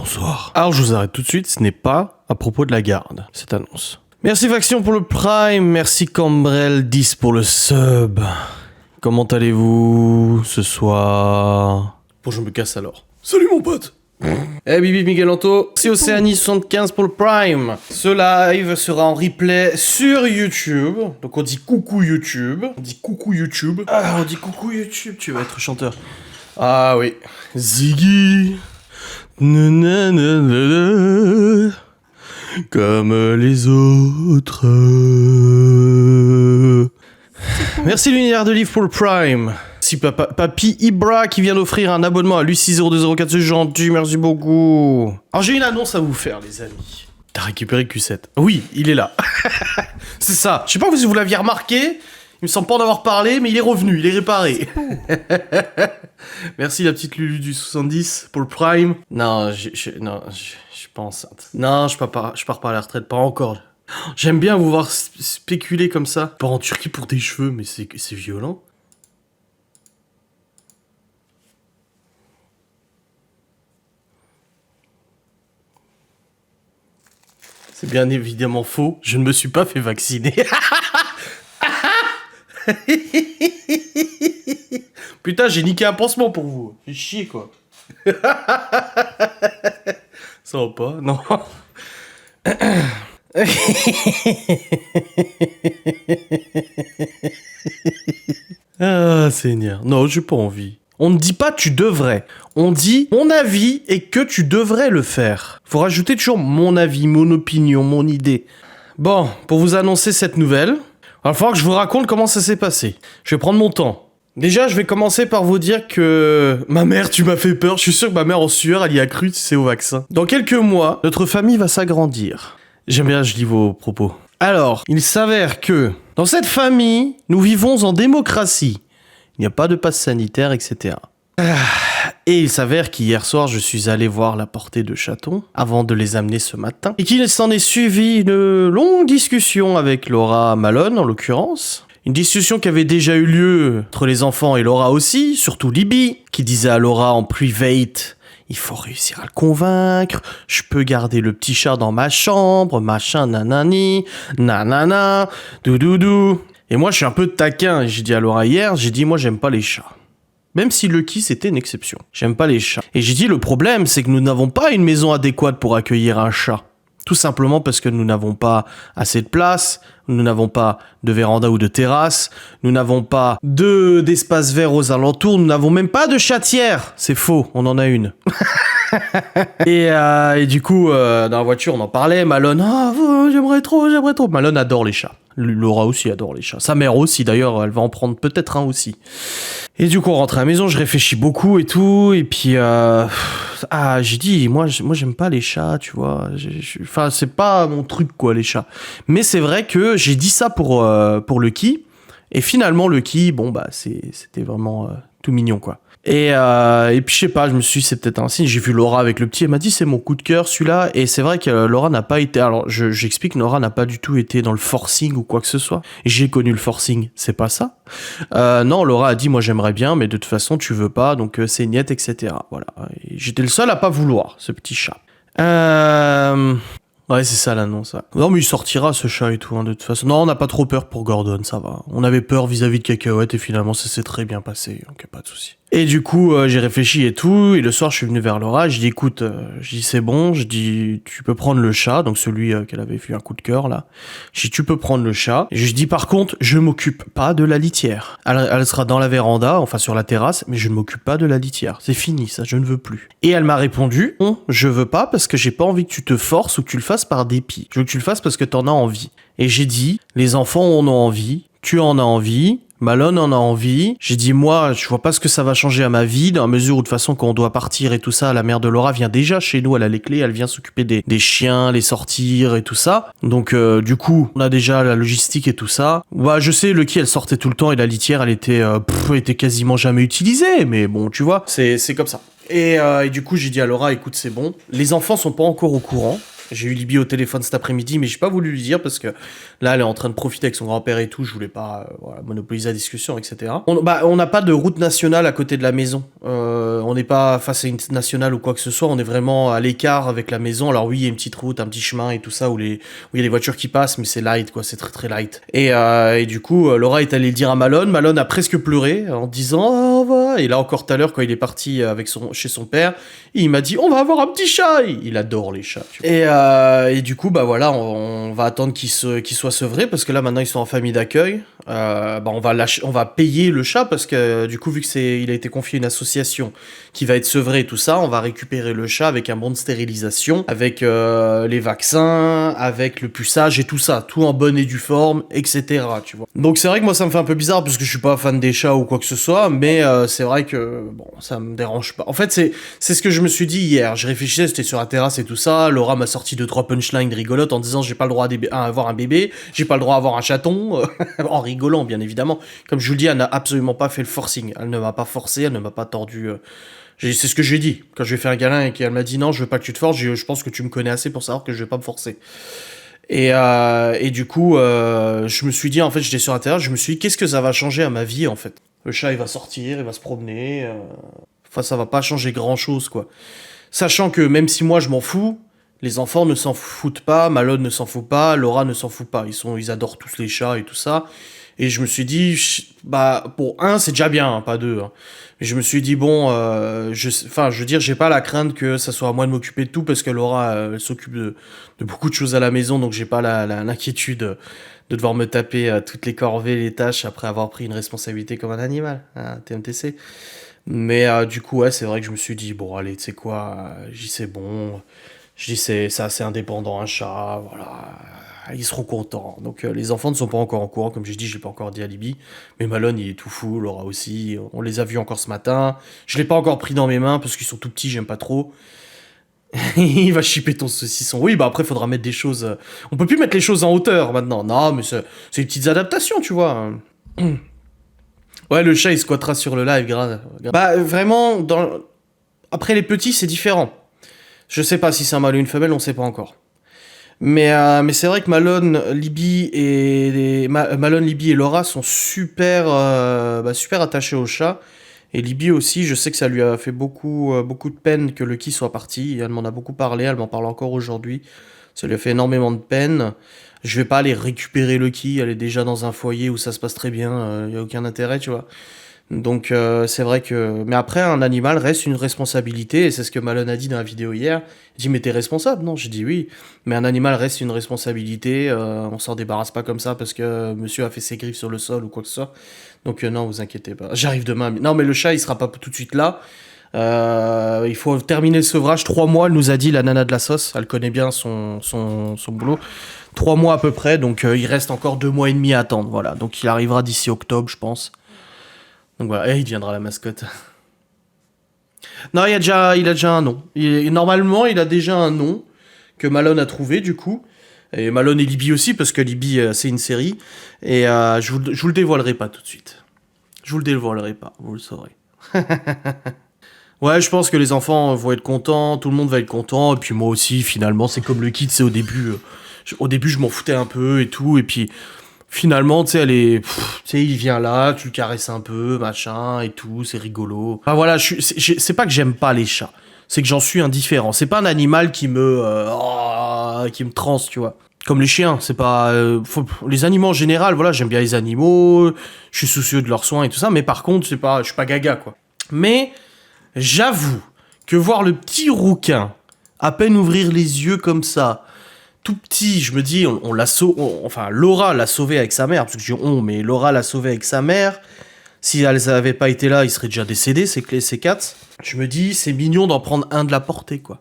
Bonsoir. Alors je vous arrête tout de suite, ce n'est pas à propos de la garde, cette annonce. Merci Faction pour le Prime, merci Cambrel10 pour le sub. Comment allez-vous ce soir? Bon, je me casse alors. Salut mon pote. Eh Bibi Miguelanto, c'est Océanie75 pour le Prime. Ce live sera en replay sur YouTube. Donc on dit coucou YouTube. On dit coucou YouTube. Ah, on dit coucou YouTube, tu vas être chanteur. Ah oui. Ziggy. Nanana, comme les autres. Merci l'univers de livre pour le Prime. Si Papy Ibra qui vient d'offrir un abonnement à Lucie0204, c'est gentil, merci beaucoup. Alors j'ai une annonce à vous faire les amis. T'as récupéré Q7. Oui, il est là. C'est ça. Je sais pas si vous l'aviez remarqué. Il me semble pas en avoir parlé, mais il est revenu, il est réparé. Merci la petite Lulu du 70 pour le Prime. Non, je suis pas enceinte. Non, je pars pas à la retraite, pas encore. J'aime bien vous voir spéculer comme ça. Pas en Turquie pour des cheveux, mais c'est violent. C'est bien évidemment faux. Je ne me suis pas fait vacciner. Putain, j'ai niqué un pansement pour vous. J'ai chier, quoi. Ça va pas, non. Ah, Seigneur. Non, j'ai pas envie. On ne dit pas tu devrais. On dit mon avis est que tu devrais le faire. Faut rajouter toujours mon avis, mon opinion, mon idée. Bon, pour vous annoncer cette nouvelle, il va falloir que je vous raconte comment ça s'est passé. Je vais prendre mon temps. Déjà, je vais commencer par vous dire que... Ma mère, tu m'as fait peur. Je suis sûr que ma mère en sueur, elle y a cru, c'est au vaccin. Dans quelques mois, notre famille va s'agrandir. J'aime bien, je lis vos propos. Alors, il s'avère que, dans cette famille, nous vivons en démocratie. Il n'y a pas de passe sanitaire, etc. Et il s'avère qu'hier soir, je suis allé voir la portée de chatons, avant de les amener ce matin. Et qu'il s'en est suivi une longue discussion avec Laura Malone, en l'occurrence. Une discussion qui avait déjà eu lieu entre les enfants et Laura aussi, surtout Libby, qui disait à Laura en private, il faut réussir à le convaincre, je peux garder le petit chat dans ma chambre, machin, nanani, nanana, doudoudou. Et moi, je suis un peu taquin, et j'ai dit à Laura hier, j'ai dit, moi, j'aime pas les chats. Même si Lucky, c'était une exception. J'aime pas les chats. Et j'ai dit, le problème, c'est que nous n'avons pas une maison adéquate pour accueillir un chat. Tout simplement parce que nous n'avons pas assez de place, nous n'avons pas de véranda ou de terrasse, nous n'avons pas d'espace vert aux alentours, nous n'avons même pas de chatière. C'est faux, on en a une. et du coup, dans la voiture, on en parlait. Malone, j'aimerais trop. Malone adore les chats. Laura aussi adore les chats. Sa mère aussi, d'ailleurs, elle va en prendre peut-être un aussi. Et du coup, on rentre à la maison, je réfléchis beaucoup et tout. Et puis, j'ai dit, moi, j'aime pas les chats, tu vois. Enfin, c'est pas mon truc, quoi, les chats. Mais c'est vrai que j'ai dit ça pour Lucky. Et finalement, Lucky, bon, bah, c'était vraiment tout mignon, quoi. Et puis je sais pas, je me suis dit c'est peut-être un signe, j'ai vu Laura avec le petit, elle m'a dit c'est mon coup de cœur celui-là, et c'est vrai que Laura n'a pas été, alors j'explique, Laura n'a pas du tout été dans le forcing ou quoi que ce soit, j'ai connu le forcing, c'est pas ça. Non, Laura a dit moi j'aimerais bien, mais de toute façon tu veux pas, donc c'est niette, etc. Voilà, et j'étais le seul à pas vouloir, ce petit chat. Ouais, c'est ça l'annonce. Ouais. Non, mais il sortira ce chat et tout, hein, de toute façon. Non, on n'a pas trop peur pour Gordon, ça va. On avait peur vis-à-vis de Cacahuète et finalement ça s'est très bien passé, donc pas de souci. Et du coup, j'ai réfléchi et tout, et le soir je suis venu vers Laura, je dis écoute, c'est bon, je dis tu peux prendre le chat, donc celui qu'elle avait fait un coup de cœur là. Je dis tu peux prendre le chat, et je dis par contre, je m'occupe pas de la litière. Elle sera dans la véranda, enfin sur la terrasse, mais je ne m'occupe pas de la litière. C'est fini, ça, je ne veux plus. Et elle m'a répondu, non, je veux pas parce que j'ai pas envie que tu te forces ou que tu le fasses par dépit. Je veux que tu le fasses parce que t'en as envie. Et j'ai dit, les enfants en ont envie, tu en as envie, Malone en a envie. J'ai dit, moi, je vois pas ce que ça va changer à ma vie, dans la mesure où, de toute façon, quand on doit partir et tout ça, la mère de Laura vient déjà chez nous, elle a les clés, elle vient s'occuper des chiens, les sortir et tout ça. Donc, du coup, on a déjà la logistique et tout ça. Bah, je sais, Lucky, elle sortait tout le temps et la litière, elle était quasiment jamais utilisée, mais bon, tu vois, c'est comme ça. Et du coup, j'ai dit à Laura, écoute, c'est bon. Les enfants sont pas encore au courant. J'ai eu Libye au téléphone cet après-midi, mais j'ai pas voulu lui dire parce que là, elle est en train de profiter avec son grand-père et tout. Je voulais pas voilà, monopoliser la discussion, etc. On n'a pas de route nationale à côté de la maison. On n'est pas face à une nationale ou quoi que ce soit. On est vraiment à l'écart avec la maison. Alors oui, il y a une petite route, un petit chemin et tout ça où il y a les voitures qui passent, mais c'est light, quoi. C'est très très light. Et du coup, Laura est allée le dire à Malone. Malone a presque pleuré en disant oh, va. Et là encore tout à l'heure, quand il est parti chez son père, il m'a dit on va avoir un petit chat. Il adore les chats. Tu vois. Et du coup, bah voilà, on va attendre qu'il soit sevré parce que là maintenant ils sont en famille d'accueil. On va payer le chat parce que du coup vu que il a été confié à une association qui va être sevré et tout ça, on va récupérer le chat avec un bon de stérilisation, avec les vaccins, avec le puçage et tout ça, tout en bonne et due forme, etc. Tu vois. Donc c'est vrai que moi ça me fait un peu bizarre parce que je suis pas fan des chats ou quoi que ce soit, mais c'est vrai que bon ça me dérange pas. En fait c'est ce que je me suis dit hier. Je réfléchissais, j'étais sur la terrasse et tout ça. Laura m'a sorti 2-3 punchlines rigolotes en disant j'ai pas le droit à avoir un bébé, j'ai pas le droit à avoir un chaton, en rigolant bien évidemment. Comme je vous le dis, elle n'a absolument pas fait le forcing. Elle ne m'a pas forcé, elle ne m'a pas tordu. C'est ce que j'ai dit quand je lui ai fait un câlin et qu'elle m'a dit non, je veux pas que tu te forces. Je pense que tu me connais assez pour savoir que je vais pas me forcer. Et du coup, je me suis dit en fait, j'étais sur la terrasse, je me suis dit qu'est-ce que ça va changer à ma vie en fait. Le chat il va sortir, il va se promener. Enfin, ça va pas changer grand chose quoi. Sachant que même si moi je m'en fous, les enfants ne s'en foutent pas, Malone ne s'en fout pas, Laura ne s'en fout pas. Ils adorent tous les chats et tout ça. Et je me suis dit, bah, pour un, c'est déjà bien, hein, pas deux. Hein. Mais je me suis dit, bon, je veux dire, j'ai pas la crainte que ça soit à moi de m'occuper de tout parce que Laura, elle s'occupe de beaucoup de choses à la maison, donc j'ai pas l'inquiétude de devoir me taper toutes les corvées, les tâches après avoir pris une responsabilité comme un animal, hein, TMTC. Mais du coup, ouais, c'est vrai que je me suis dit, bon, allez, tu sais quoi, j'y c'est bon. Je dis, c'est assez indépendant, un chat, voilà. Ils seront contents. Donc, les enfants ne sont pas encore en courant, comme j'ai dit, je l'ai pas encore dit à Libye. Mais Malone, il est tout fou, Laura aussi. On les a vus encore ce matin. Je l'ai pas encore pris dans mes mains parce qu'ils sont tout petits, j'aime pas trop. Il va chipper ton saucisson. Oui, bah après, faudra mettre des choses. On peut plus mettre les choses en hauteur maintenant. Non, mais c'est des petites adaptations, tu vois. Ouais, le chat, il squattera sur le live, grave. Bah, vraiment, après les petits, c'est différent. Je sais pas si c'est un mâle ou une femelle, on sait pas encore. Mais c'est vrai que Malone, Libby et Laura sont super attachés au chat. Et Libby aussi, je sais que ça lui a fait beaucoup de peine que Lucky soit parti. Elle m'en a beaucoup parlé, elle m'en parle encore aujourd'hui. Ça lui a fait énormément de peine. Je vais pas aller récupérer Lucky, elle est déjà dans un foyer où ça se passe très bien, y a aucun intérêt, tu vois. Donc c'est vrai que... Mais après, un animal reste une responsabilité, et c'est ce que Malone a dit dans la vidéo hier. Il dit, mais t'es responsable? Non, j'ai dit oui. Mais un animal reste une responsabilité, on s'en débarrasse pas comme ça parce que monsieur a fait ses griffes sur le sol ou quoi que ce soit. Donc non, vous inquiétez pas. J'arrive demain. Non, mais le chat, il sera pas tout de suite là. Il faut terminer le sevrage. 3 mois, elle nous a dit, la nana de la sauce. Elle connaît bien son boulot. 3 mois à peu près, donc il reste encore 2 mois et demi à attendre. Voilà, donc il arrivera d'ici octobre, je pense. Donc voilà, et il deviendra la mascotte. Non, il a déjà un nom. Normalement, il a déjà un nom que Malone a trouvé, du coup. Et Malone et Libby aussi, parce que Libby, c'est une série. Et je vous le dévoilerai pas tout de suite. Je vous le dévoilerai pas, vous le saurez. Ouais, je pense que les enfants vont être contents, tout le monde va être content, et puis moi aussi, finalement, c'est comme le kid, c'est au début, je m'en foutais un peu et tout, et puis finalement, tu sais, il vient là, tu le caresses un peu, machin, et tout, c'est rigolo. Enfin voilà, c'est pas que j'aime pas les chats, c'est que j'en suis indifférent. C'est pas un animal qui me transe, tu vois. Comme les chiens, c'est pas... les animaux en général, voilà, j'aime bien les animaux, je suis soucieux de leurs soins et tout ça, mais par contre, je suis pas gaga, quoi. Mais j'avoue que voir le petit rouquin à peine ouvrir les yeux comme ça, tout petit, je me dis, enfin, Laura l'a sauvé avec sa mère, parce que je dis mais Laura l'a sauvé avec sa mère. Si elle n'avait pas été là, il serait déjà décédé, ces quatre. Je me dis, c'est mignon d'en prendre un de la portée, quoi.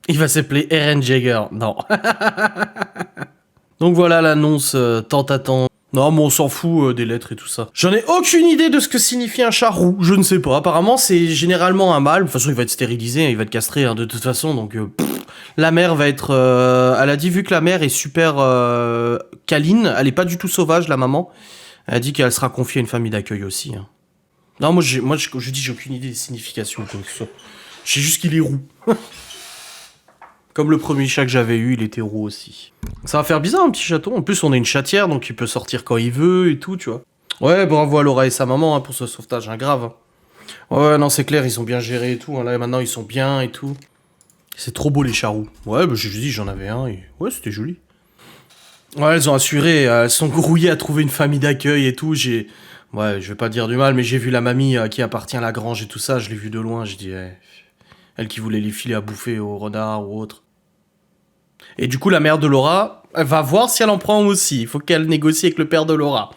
Il va s'appeler Eren Jaeger. Non. Donc voilà l'annonce tant attendue. Non, mais on s'en fout des lettres et tout ça. J'en ai aucune idée de ce que signifie un chat roux, je ne sais pas. Apparemment, c'est généralement un mâle. De toute façon, il va être stérilisé, il va être castré de toute façon. Donc, la mère va être... elle a dit, vu que la mère est super câline, elle est pas du tout sauvage, la maman. Elle a dit qu'elle sera confiée à une famille d'accueil aussi. Hein. Non, moi, je dis, j'ai aucune idée des significations. Je sais juste qu'il est roux. Comme le premier chat que j'avais eu, il était roux aussi. Ça va faire bizarre un petit chaton. En plus, on a une chatière, donc il peut sortir quand il veut et tout, tu vois. Ouais, bravo à Laura et sa maman hein, pour ce sauvetage, hein, grave. Hein. Ouais, non, c'est clair, ils ont bien géré et tout. Hein. Là, maintenant, ils sont bien et tout. C'est trop beau, les charroux. Ouais, bah, j'ai dit, j'en avais un et... Ouais, c'était joli. Ouais, elles ont assuré. Elles sont grouillées à trouver une famille d'accueil et tout. Ouais, je vais pas dire du mal, mais j'ai vu la mamie qui appartient à la grange et tout ça. Je l'ai vue de loin, je dis... Elle qui voulait les filer à bouffer aux renards ou autre. Et du coup, la mère de Laura, elle va voir si elle en prend aussi. Il faut qu'elle négocie avec le père de Laura.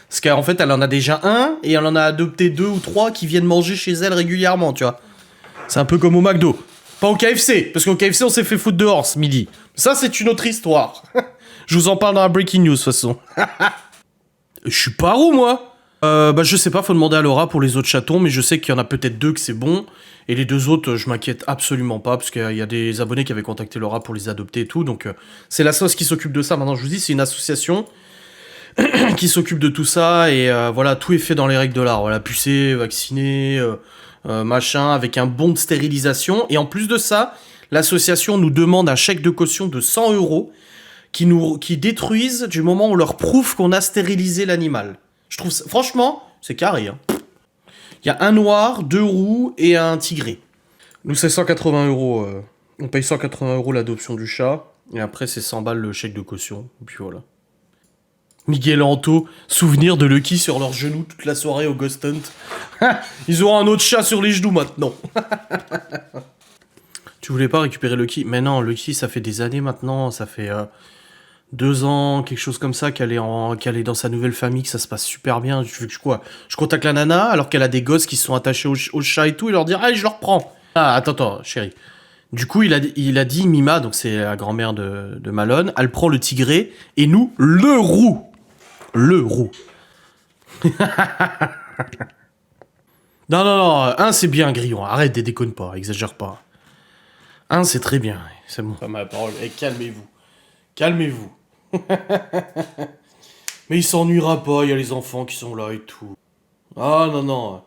Parce qu'en fait, elle en a déjà un, et elle en a adopté 2 ou 3 qui viennent manger chez elle régulièrement, tu vois. C'est un peu comme au McDo. Pas au KFC, parce qu'au KFC, on s'est fait foutre dehors ce midi. Ça, c'est une autre histoire. Je vous en parle dans la Breaking News, de toute façon. Je suis pas roux, moi. Bah, je sais pas, faut demander à Laura pour les autres chatons, mais je sais qu'il y en a peut-être 2 que c'est bon. Et les 2 autres, je m'inquiète absolument pas, parce qu'il y a des abonnés qui avaient contacté Laura pour les adopter et tout. Donc, c'est la sauce qui s'occupe de ça. Maintenant, je vous dis, c'est une association qui s'occupe de tout ça. Et voilà, tout est fait dans les règles de l'art. Voilà, pucé, vacciné, machin, avec un bon de stérilisation. Et en plus de ça, l'association nous demande un chèque de caution de 100 € qui détruisent du moment où on leur prouve qu'on a stérilisé l'animal. Je trouve ça, franchement, c'est carré. Hein. Il y a un noir, 2 roux et un tigré. Nous, c'est 180 €. On paye 180 € l'adoption du chat. Et après, c'est 100 balles le chèque de caution. Et puis voilà. Miguel Anto, souvenir de Lucky sur leurs genoux toute la soirée au Ghost Hunt. Ils auront un autre chat sur les genoux maintenant. Tu voulais pas récupérer Lucky? Mais non, Lucky, ça fait des années maintenant. Ça fait 2 ans, quelque chose comme ça, qu'elle est dans sa nouvelle famille, que ça se passe super bien. Je veux que quoi? Je contacte la nana alors qu'elle a des gosses qui se sont attachés au chat et tout, et leur dire allez, je le reprends. Ah, attends, chérie. Du coup, il a dit Mima, donc c'est la grand-mère de Malone, elle prend le tigré, et nous, le roux. Le roux. Non, un c'est bien, Grillon, arrête, déconne pas, exagère pas. Un c'est très bien, c'est bon. Pas ma parole, calmez-vous. Calmez-vous. Mais il s'ennuiera pas, il y a les enfants qui sont là et tout. Ah non. De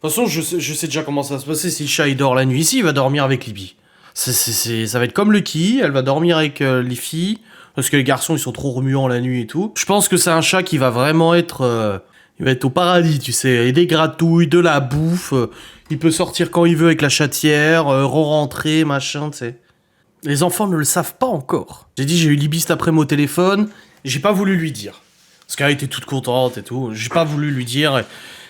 toute façon, je sais déjà comment ça va se passer. Si le chat il dort la nuit ici, il va dormir avec Libby. Ça va être comme Lucky, elle va dormir avec les filles, parce que les garçons ils sont trop remuants la nuit et tout. Je pense que c'est un chat qui va vraiment être... il va être au paradis, tu sais, et des gratouilles, de la bouffe, il peut sortir quand il veut avec la chatière, re-rentrer, machin, tu sais. Les enfants ne le savent pas encore. J'ai eu Libby cet après-midi au téléphone, j'ai pas voulu lui dire. Parce qu'elle était toute contente et tout, j'ai pas voulu lui dire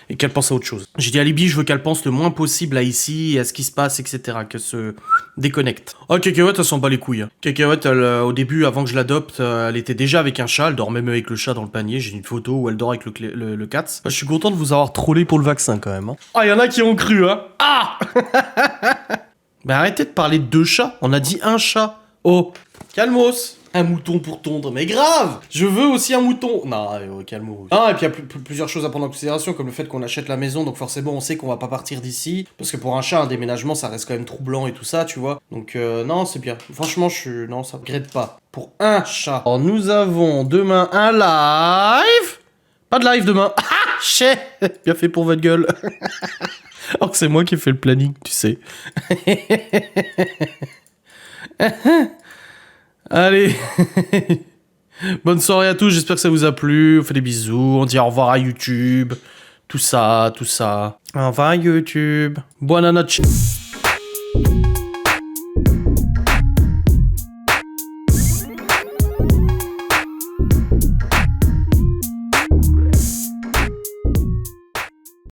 et qu'elle pense à autre chose. J'ai dit à Libby, je veux qu'elle pense le moins possible à ici, à ce qui se passe, etc. Qu'elle se déconnecte. Oh, Cacahuète, elle s'en bat les couilles. Hein. Cacahuète, au début, avant que je l'adopte, elle était déjà avec un chat, elle dort même avec le chat dans le panier. J'ai une photo où elle dort avec le cat. Je suis content de vous avoir trollé pour le vaccin quand même. Hein. Ah, y en a qui ont cru, hein. Ah. Mais arrêtez de parler de 2 chats, on a dit un chat. Oh, calmos. Un mouton pour tondre, mais grave. Je veux aussi un mouton. Non, calmos. Ah, et puis il y a plusieurs choses à prendre en considération, comme le fait qu'on achète la maison, donc forcément on sait qu'on va pas partir d'ici. Parce que pour un chat, un déménagement, ça reste quand même troublant et tout ça, tu vois. Donc non, c'est bien. Franchement, non, ça regrette pas. Pour un chat. Alors nous avons demain un live. Pas de live demain. Ah, chais. Bien fait pour votre gueule. Alors que c'est moi qui ai fait le planning, tu sais. Allez. Bonne soirée à tous, j'espère que ça vous a plu. On fait des bisous, on dit au revoir à YouTube. Tout ça. Au revoir à YouTube. Buona noche.